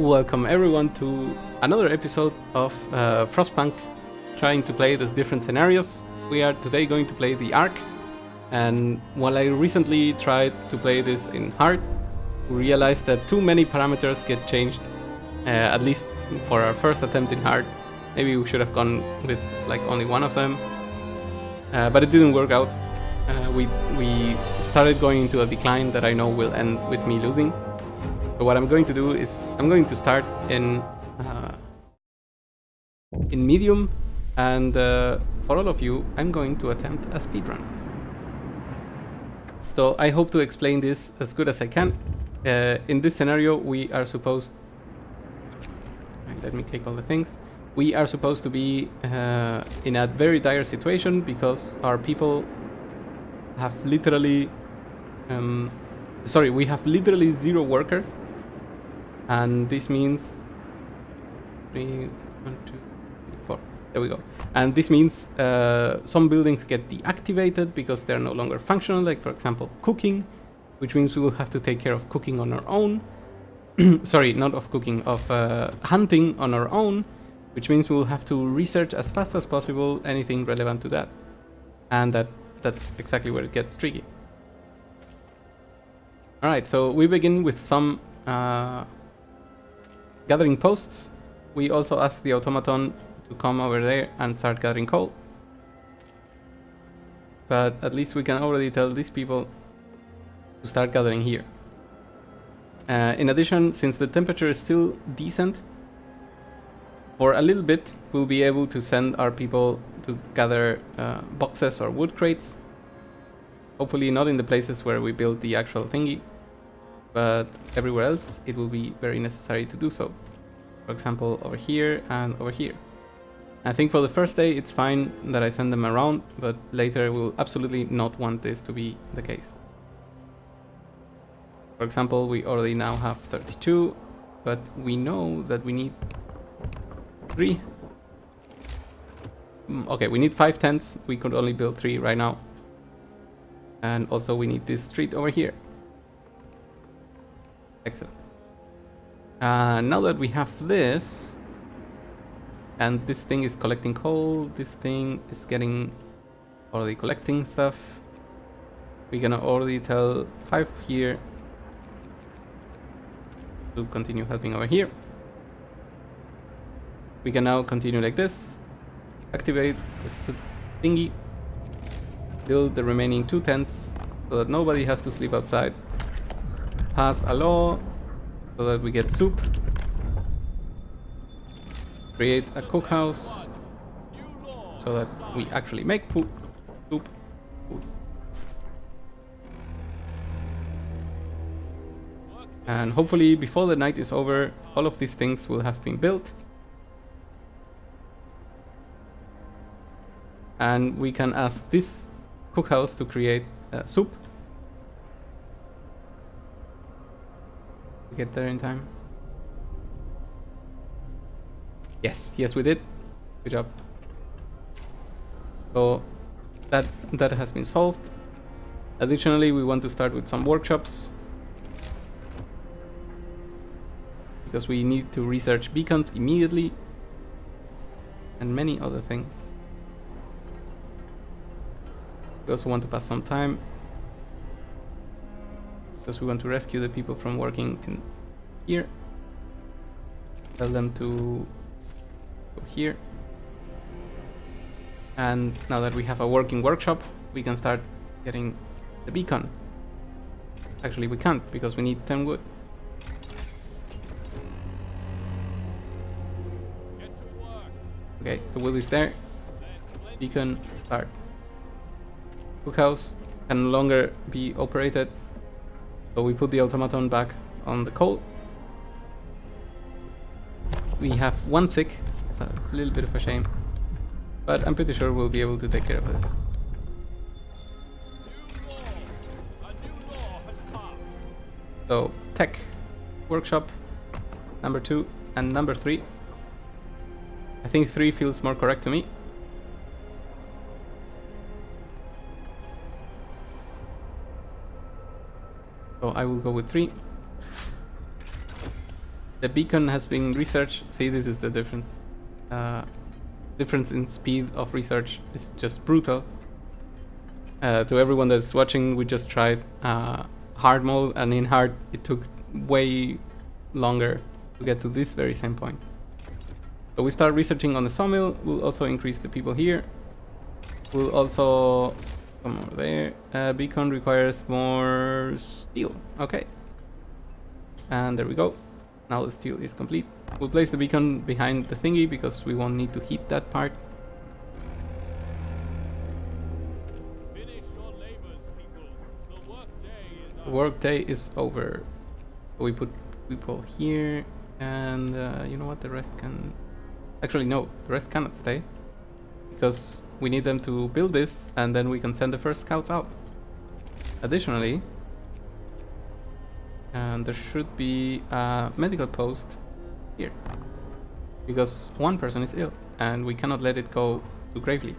Welcome everyone to another episode of Frostpunk, trying to play the different scenarios. We are today going to play the Arks, and while I recently tried to play this in hard, we realized that too many parameters get changed, at least for our first attempt in hard. Maybe we should have gone with like only one of them, but it didn't work out. We started going into a decline that I know will end with me losing. So what I'm going to do is I'm going to start in medium, and for all of you, I'm going to attempt a speedrun. So I hope to explain this as good as I can. In this scenario, we are supposed... Let me click all the things. We are supposed to be in a very dire situation because our people have literally... we have literally 0 workers. And this means 3, 1, 2, 3, 4. There we go. And this means some buildings get deactivated because they're no longer functional, like for example cooking, which means we will have to take care of cooking on our own. Sorry, not of cooking, of hunting on our own, which means we will have to research as fast as possible anything relevant to that. And that's exactly where it gets tricky. Alright, so we begin with some gathering posts. We also ask the automaton to come over there and start gathering coal. But at least we can already tell these people to start gathering here. In addition, since the temperature is still decent, for a little bit we'll be able to send our people to gather boxes or wood crates. Hopefully not in the places where we build the actual thingy, but everywhere else it will be very necessary to do so. For example, over here and over here. I think for the first day it's fine that I send them around, but later we'll absolutely not want this to be the case. For example, we already now have 32, but we know that we need 3. Okay, we need 5 tents. We could only build 3 right now. And also we need this street over here. Excellent. Now that we have this, and this thing is collecting coal, this thing is getting already collecting stuff, we can already tell 5 here to continue helping over here. We can now continue like this, activate this thingy, build the remaining 2 tents so that nobody has to sleep outside, pass a law so that we get soup, create a cookhouse so that we actually make food, soup, food. And hopefully before the night is over, all of these things will have been built. And we can ask this cookhouse to create soup. Get there in time. Yes, we did. Good job. So that has been solved. Additionally, we want to start with some workshops because we need to research beacons immediately and many other things. We also want to pass some time because we want to rescue the people from working in here. Tell them to go here. And now that we have a working workshop, we can start getting the beacon. Actually, we can't because we need 10 wood. Okay, the wood is there. Beacon, start. Cookhouse can no longer be operated, so we put the automaton back on the coal. We have 1 sick. It's a little bit of a shame, but I'm pretty sure we'll be able to take care of this. So tech, workshop, number 2 and number 3. I think 3 feels more correct to me. So I will go with 3. The beacon has been researched. See, this is the difference. Difference in speed of research is just brutal. To everyone that's watching, we just tried hard mode, and in hard it took way longer to get to this very same point. So we start researching on the sawmill. We'll also increase the people here. We'll also come over there. Beacon requires more steel. Okay. And there we go. Now the steel is complete. We'll place the beacon behind the thingy because we won't need to heat that part. Finish your labors, people. The The workday is over. We put people here, and you know what? The rest can. Actually, no. The rest cannot stay because we need them to build this, and then we can send the first scouts out. Additionally, there should be a medical post here because one person is ill, and we cannot let it go too gravely.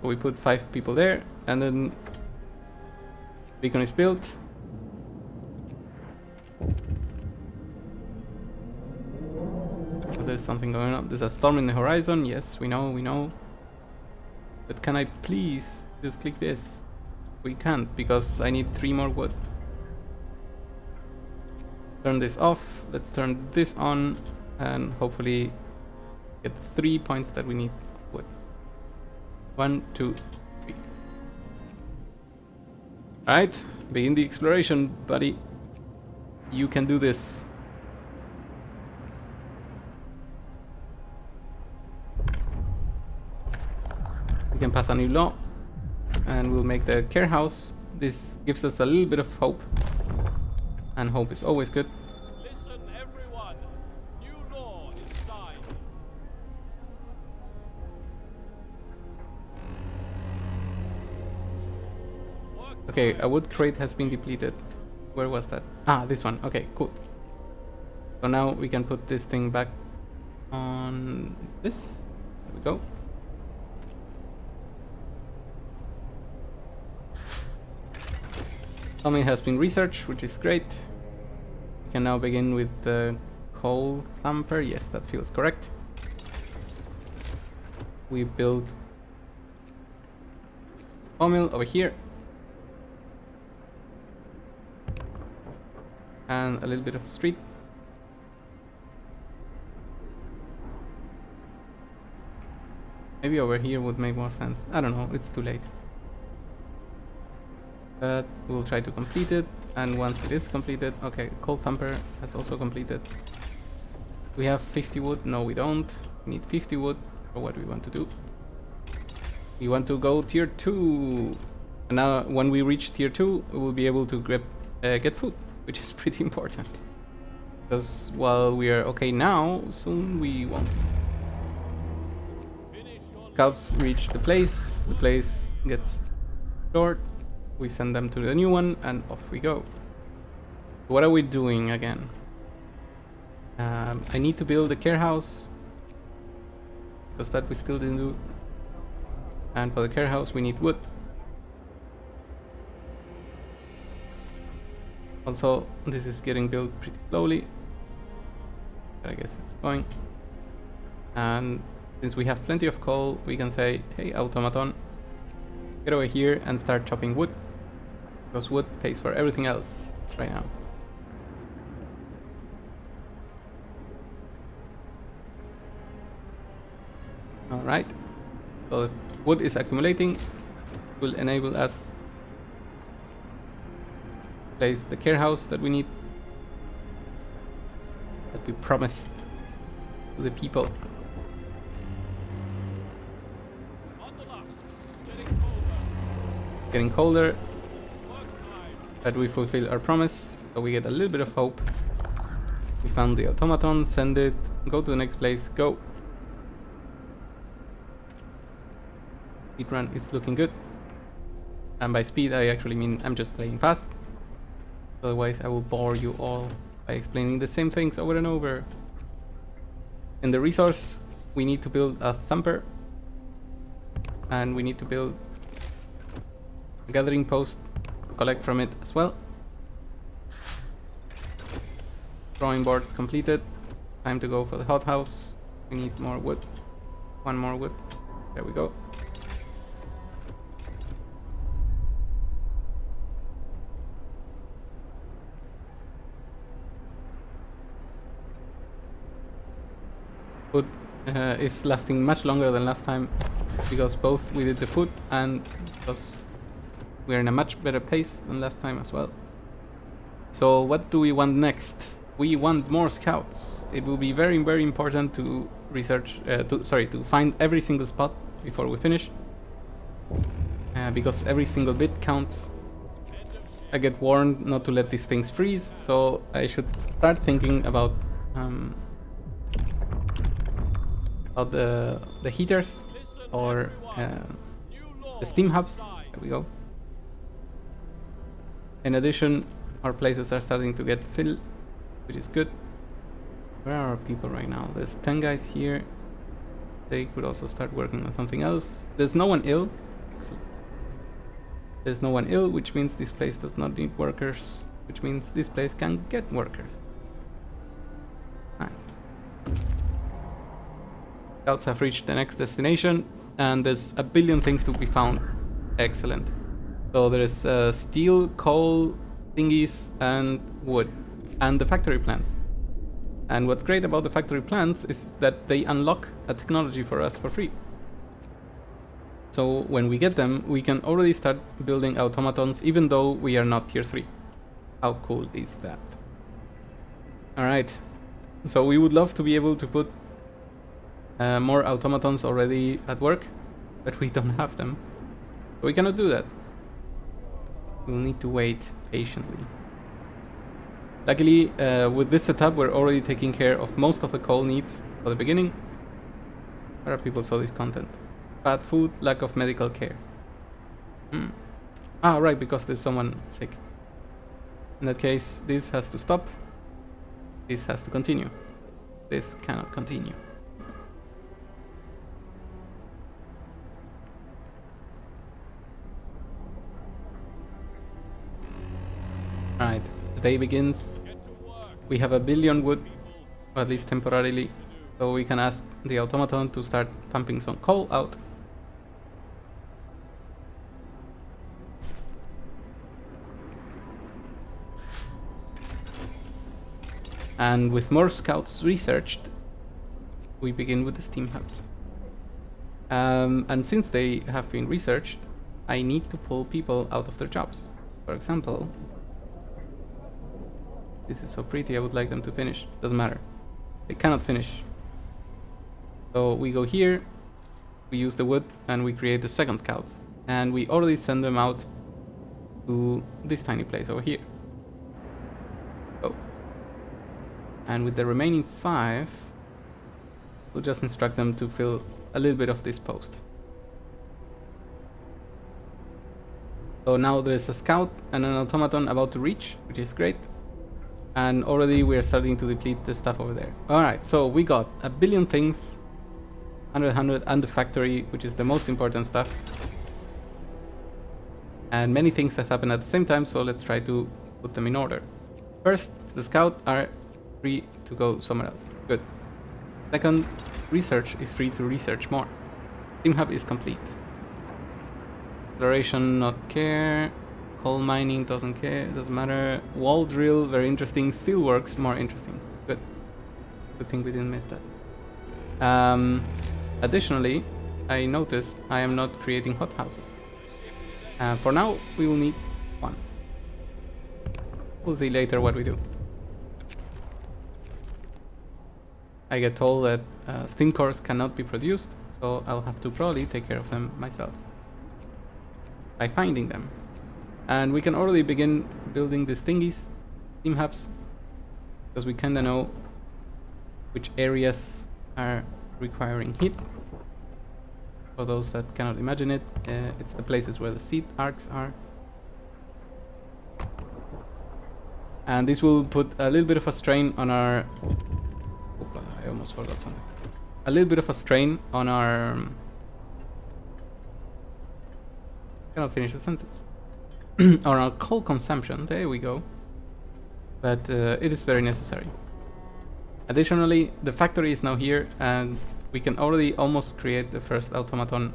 So we put 5 people there, and then beacon is built. So there's something going on. There's a storm in the horizon. Yes, we know. But can I please just click this? We can't because I need 3 more wood. Turn this off. Let's turn this on and hopefully get 3 points that we need of wood. 1, 2, 3. Alright, begin the exploration, buddy. You can do this. We can pass a new law and we'll make the care house. This gives us a little bit of hope, and hope is always good. Listen, everyone. New law is signed. Okay, a wood crate has been depleted. Where was that? Ah, this one. Okay, cool. So now we can put this thing back on this. There we go. Something has been researched, which is great. We can now begin with the coal thumper. Yes, that feels correct. We build a mill over here. And a little bit of street. Maybe over here would make more sense. I don't know, it's too late. But we'll try to complete it, and once it is completed, okay, coal thumper has also completed. We have 50 wood? No, we don't. We need 50 wood for what we want to do. We want to go tier 2. And now when we reach tier 2, we will be able to get food, which is pretty important. Because while we are okay now, soon we won't. Scouts reach the place gets stored. We send them to the new one, and off we go. What are we doing again? I need to build a care house, because that we still didn't do. And for the care house we need wood. Also, this is getting built pretty slowly, but I guess it's going. And since we have plenty of coal, we can say, hey automaton, get over here and start chopping wood, because wood pays for everything else right now. Alright, so wood is accumulating, will enable us to place the care house that we need, that we promised to the people. Getting colder, but we fulfill our promise, so we get a little bit of hope. We found the automaton, send it, go to the next place, go. Speedrun is looking good, and by speed I actually mean I'm just playing fast, otherwise I will bore you all by explaining the same things over and over. In the resource we need to build a thumper, and we need to build gathering post to collect from it as well. Drawing boards completed. Time to go for the hothouse. We need more wood. One more wood. There we go. Food is lasting much longer than last time because both we did the food and because we're in a much better pace than last time as well. So what do we want next? We want more scouts. It will be very, very important to research, to find every single spot before we finish, because every single bit counts. I get warned not to let these things freeze, so I should start thinking about the heaters or the steam hubs. There we go. In addition, our places are starting to get filled, which is good. Where are our people right now? There's 10 guys here. They could also start working on something else. There's no one ill. Excellent. There's no one ill, which means this place does not need workers, which means this place can get workers. Nice. Scouts have reached the next destination, and there's a billion things to be found. Excellent. So there's steel, coal, thingies, and wood, and the factory plants. And what's great about the factory plants is that they unlock a technology for us for free. So when we get them, we can already start building automatons even though we are not tier 3. How cool is that? Alright, so we would love to be able to put more automatons already at work, but we don't have them. So we cannot do that. We'll need to wait patiently. Luckily, with this setup, we're already taking care of most of the coal needs for the beginning. Where are people saw this content? Bad food, lack of medical care. Ah, right, because there's someone sick. In that case, this has to stop. This has to continue. This cannot continue. Alright, the day begins. We have a billion wood, or at least temporarily, so we can ask the automaton to start pumping some coal out. And with more scouts researched, we begin with the steam hubs. And since they have been researched, I need to pull people out of their jobs. For example, this is so pretty, I would like them to finish. Doesn't matter. They cannot finish. So we go here, we use the wood, and we create the second scouts. And we already send them out to this tiny place over here. Oh. And with the remaining 5, we'll just instruct them to fill a little bit of this post. So now there's a scout and an automaton about to reach, which is great. And already we are starting to deplete the stuff over there. Alright, so we got a billion things, 100, and the factory, which is the most important stuff. And many things have happened at the same time, so let's try to put them in order. First, the scout are free to go somewhere else. Good. Second, research is free to research more. Team hub is complete. Exploration, not care. Coal mining, doesn't care, doesn't matter. Wall drill, very interesting. Steelworks, more interesting. Good. Good thing we didn't miss that. Additionally, I noticed I am not creating hothouses. For now, we will need one. We'll see later what we do. I get told that steam cores cannot be produced, so I'll have to probably take care of them myself by finding them. And we can already begin building these thingies, steam hubs, because we kinda know which areas are requiring heat. For those that cannot imagine it, it's the places where the seed arcs are. And this will put a little bit of a strain on our... Opa, I almost forgot something. A little bit of a strain on our... cannot finish the sentence. or our coal consumption. There we go. But it is very necessary. Additionally, the factory is now here, and we can already almost create the first automaton.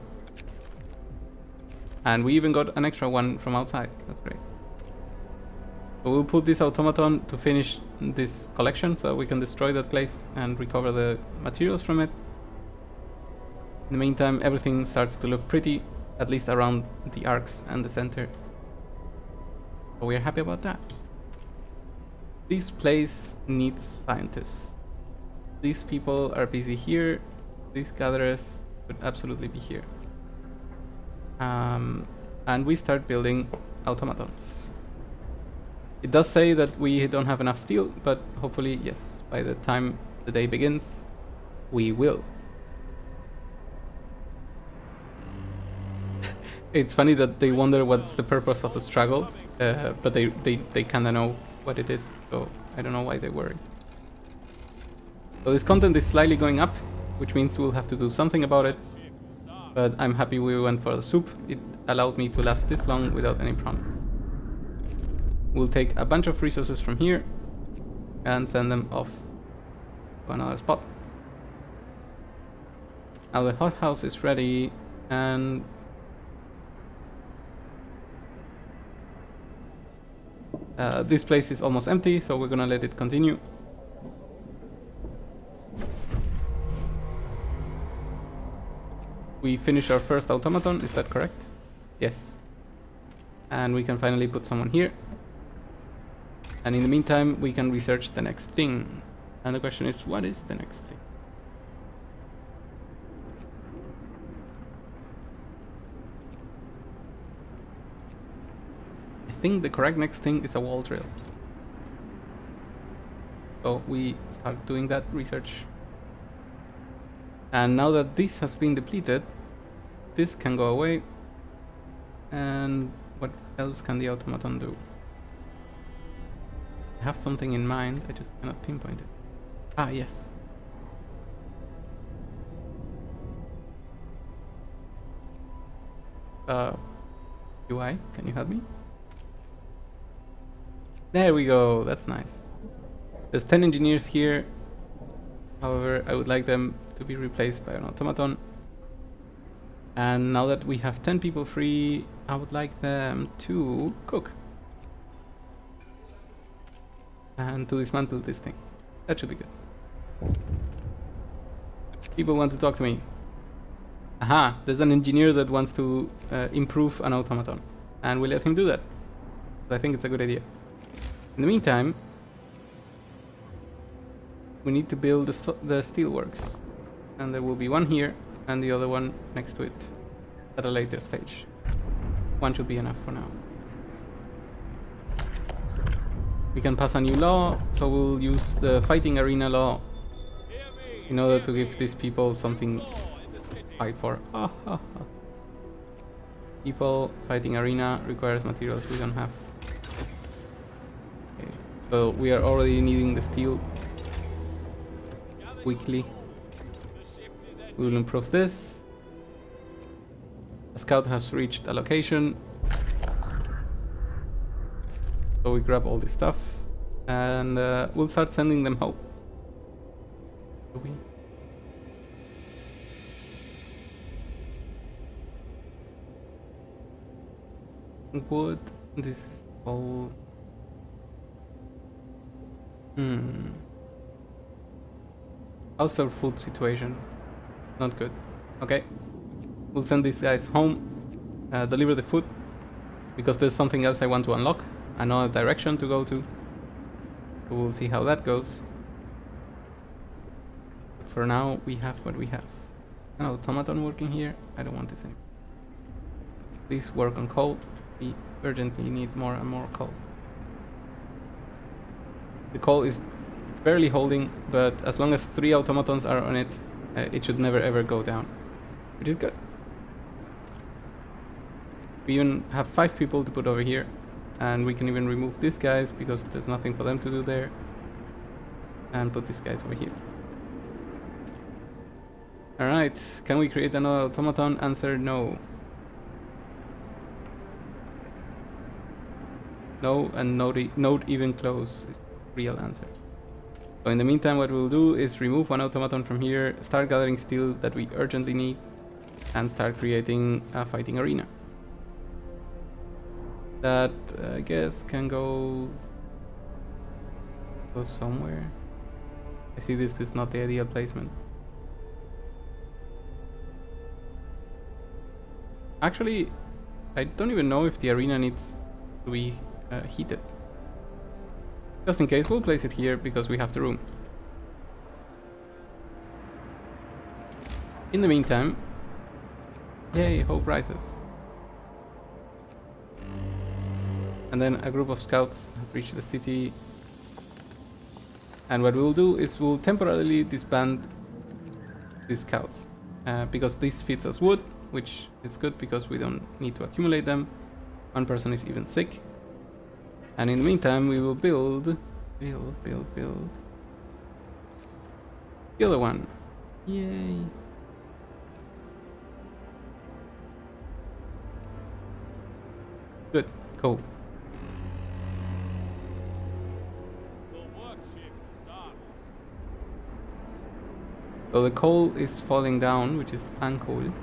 And we even got an extra one from outside. That's great. So we'll put this automaton to finish this collection so we can destroy that place and recover the materials from it. In the meantime, everything starts to look pretty, at least around the arcs and the center. So we're happy about that. This place needs scientists. These people are busy here. These gatherers would absolutely be here. And we start building automatons. It does say that we don't have enough steel, but hopefully, yes, by the time the day begins, we will. It's funny that they wonder what's the purpose of the struggle, but they kinda know what it is, so I don't know why they worry. So this content is slightly going up, which means we'll have to do something about it, but I'm happy we went for the soup. It allowed me to last this long without any problems. We'll take a bunch of resources from here and send them off to another spot. Now the hothouse is ready, and this place is almost empty, so we're gonna let it continue. We finish our first automaton, is that correct? Yes. And we can finally put someone here. And in the meantime, we can research the next thing. And the question is, what is the next thing? I think the correct next thing is a wall drill. So we start doing that research. And now that this has been depleted, this can go away. And what else can the automaton do? I have something in mind, I just cannot pinpoint it. Ah, yes. UI, can you help me? There we go, that's nice. There's 10 engineers here. However, I would like them to be replaced by an automaton. And now that we have 10 people free, I would like them to cook. And to dismantle this thing. That should be good. People want to talk to me. Aha, there's an engineer that wants to improve an automaton. And we let him do that. I think it's a good idea. In the meantime, we need to build the steelworks. And there will be one here and the other one next to it at a later stage. One should be enough for now. We can pass a new law, so we'll use the fighting arena law in order to give these people something to fight for. People, fighting arena requires materials we don't have. Okay. So we are already needing the steel quickly. We will improve this. A scout has reached a location. So we grab all this stuff and we'll start sending them home. Wood, this is all. How's our food situation? Not good. Okay. We'll send these guys home, deliver the food, because there's something else I want to unlock, another direction to go to. So we'll see how that goes. But for now, we have what we have. An automaton working here. I don't want this anymore. Please work on coal. We urgently need more and more coal. The coal is barely holding, but as long as 3 automatons are on it, it should never ever go down, which is good. We even have 5 people to put over here, and we can even remove these guys because there's nothing for them to do there, and put these guys over here. Alright, can we create another automaton? Answer no. No, and not even close is the real answer. So in the meantime, what we'll do is remove one automaton from here, start gathering steel that we urgently need, and start creating a fighting arena. That, I guess, can go somewhere. I see this is not the ideal placement. Actually, I don't even know if the arena needs to be heated. Just in case, we'll place it here because we have the room. In the meantime, yay, hope rises. And then a group of scouts have reached the city. And what we'll do is we'll temporarily disband these scouts. Because this feeds us wood, which is good because we don't need to accumulate them. One person is even sick. And in the meantime, we will build. The other one. Yay. Good, cool. So the coal is falling down, which is uncool.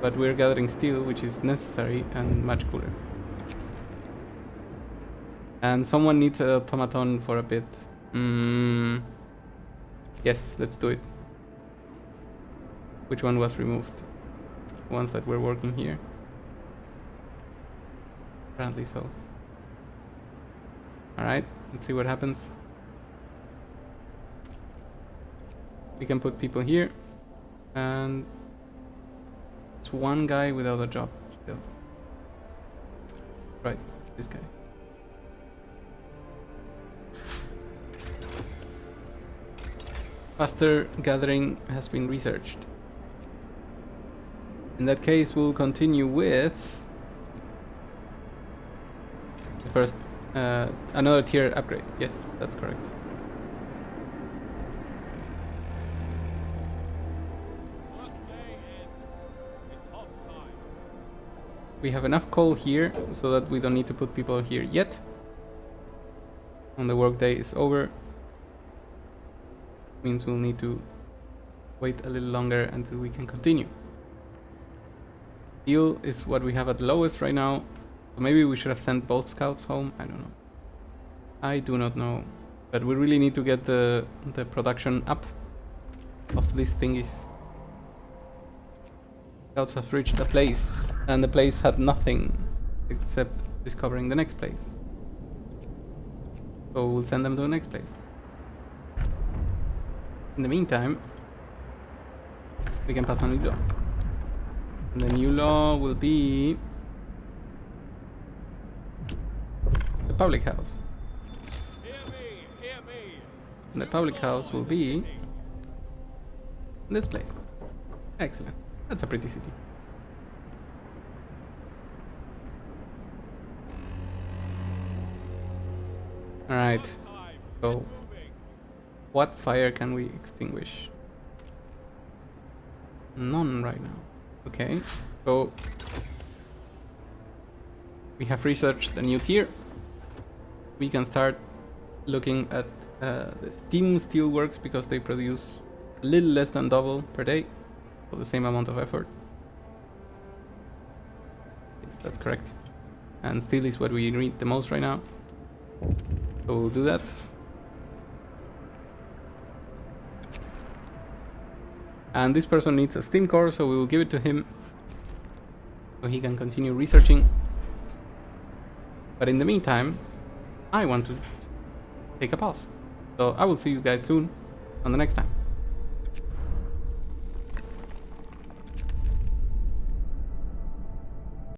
But we're gathering steel, which is necessary and much cooler. And someone needs an automaton for a bit. Yes, let's do it. Which one was removed? The ones that were working here? Apparently so. Alright, let's see what happens. We can put people here, and it's one guy without a job still. Right, this guy. Faster gathering has been researched. In that case, we'll continue with the first, another tier upgrade. Yes, that's correct. We have enough coal here so that we don't need to put people here yet. And the workday is over. Means we'll need to wait a little longer until we can continue. Steel is what we have at the lowest right now. So maybe we should have sent both scouts home. I don't know. I do not know. But we really need to get the production up of these thingies. Scouts have reached a place, and the place had nothing except discovering the next place. So we'll send them to the next place. In the meantime, we can pass a new law. And the new law will be the public house. And the public house will be this place. Excellent. That's a pretty city. Alright, so what fire can we extinguish? None right now. Okay, so we have researched a new tier. We can start looking at the steam steelworks because they produce a little less than double per day for the same amount of effort. Yes, that's correct. And steel is what we need the most right now. So we'll do that. And this person needs a steam core, so we will give it to him so he can continue researching. But in the meantime, I want to take a pause. So I will see you guys soon on the next time.